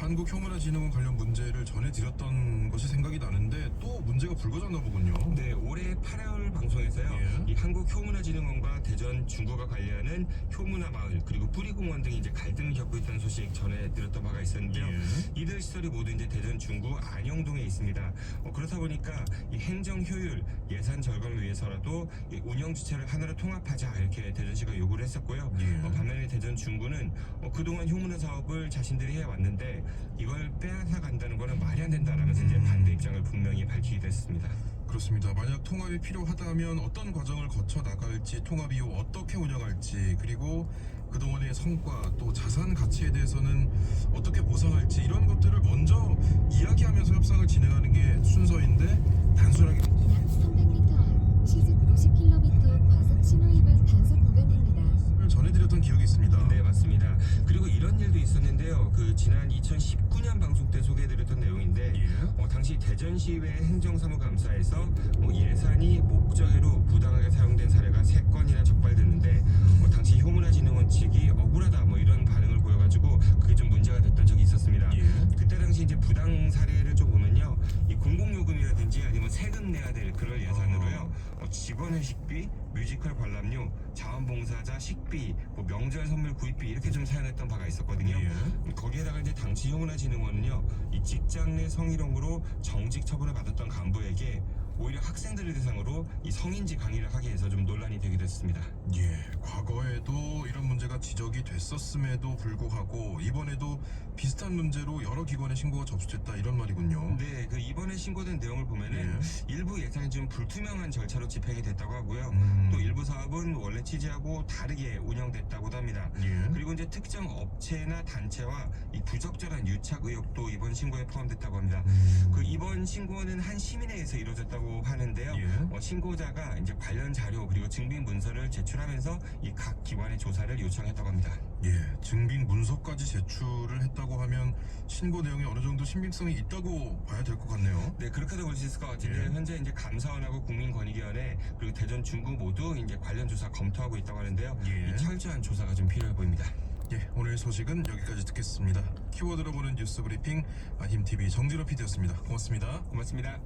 한국효문화진흥원 관련 문제를 전해드렸던 것이 생각이 나는데 또 문제가 불거졌나 보군요. 네, 올해 8월 방송에서요. 예. 이 한국효문화진흥원과 대전 중구가 관리하는 효문화마을 그리고 뿌리공원 등이 이제 갈등을 겪고 있다는 소식 전해드렸던 바가 있었는데요. 예. 이들 시설이 모두 이제 대전 중구 안영동에 있습니다. 그렇다 보니까 이 행정 효율, 예산 절감을 위해서라도 이 운영 주체를 하나로 통합하자 이렇게 대전시가 요구를 했었고요. 예. 반면에 대전 중구는 그동안 효문화 사업을 자신들이 해왔는데 이걸 빼앗아 간다는 거는 말이 안 된다라면서 이제 반대 입장을 분명히 밝히기도 했습니다. 그렇습니다. 만약 통합이 필요하다면 어떤 과정을 거쳐 나갈지, 통합 이후 어떻게 운영할지, 그리고 그동안의 성과 또 자산 가치에 대해서는 어떻게 보상할지 이런 것들을 먼저 이야기하면서 협상을 진행하는 게 순서인데 단순하게 약 300m 앞 시속 50km 과속 신호위반 단속 구간입니다. 전해드렸던 기억이 있습니다. 네, 맞습니다. 그리고 이런 일도 있었는데요. 그 지난 2019년 방송 때 소개해드렸던 내용인데 예. 당시 대전시의회 행정사무감사에서 예산이 목적으로 부당하게 사용된 사례가 3건이나 적발됐는데 당시 효문화진흥원 측이 억울하다 이런 반응을 보여가지고 그게 좀 문제가 됐던 적이 있었습니다. 예. 그때 당시 이제 부당 사례를 좀 보면요, 이 공공요금이라든지 아니면 세금 내야 될 그럴 예산으로요, 직원 회식비, 뮤지컬 관람료, 자원봉사자 식비, 명절 선물 구입비 이렇게 좀 사용했던 바가 있었거든요. 예. 거기에다가 이제 당시 효문화진흥원은요, 이 직장 내 성희롱으로 정직 처분을 받았던 간부에게 오히려 학생들을 대상으로 이 성인지 강의를 하게 해서 좀 논란이 되기도 했습니다. 예, 과거에도 이런 문제가 지적이 됐었음에도 불구하고 이번에도 비슷한 문제로 여러 기관에 신고가 접수됐다 이런 말이군요. 네, 그 이번에 신고된 내용을 보면은 일부 예산이 좀 불투명한 절차로 집행이 됐다고 하고요. 또 일부 사업은 원래 취지하고 다르게 운영됐다고도 합니다. 예. 그리고 이제 특정 업체나 단체와 이 부적절한 유착 의혹도 이번 신고에 포함됐다고 합니다. 그 이번 신고는 한 시민에 의해서 이루어졌다고 하는데요. 예. 신고자가 이제 관련 자료 그리고 증빙 문서를 제출하면서 이 각 기관의 조사를 요청했다고 합니다. 예, 증빙 문서까지 제출을 했다고 하면 신고 내용이 어느 정도 신빙성이 있다고 봐야 될 것 같네요. 네, 그렇게도 볼 수 있을 것 같은데 예. 현재 이제 감사원하고 국민권익위원회 그리고 대전 중구 모두 이제 관련 조사 검토하고 있다고 하는데요. 예. 이 철저한 조사가 좀 필요해 보입니다. 예, 오늘 소식은 여기까지 듣겠습니다. 키워드로 보는 뉴스 브리핑 힘TV 정진호 PD였습니다. 고맙습니다. 고맙습니다.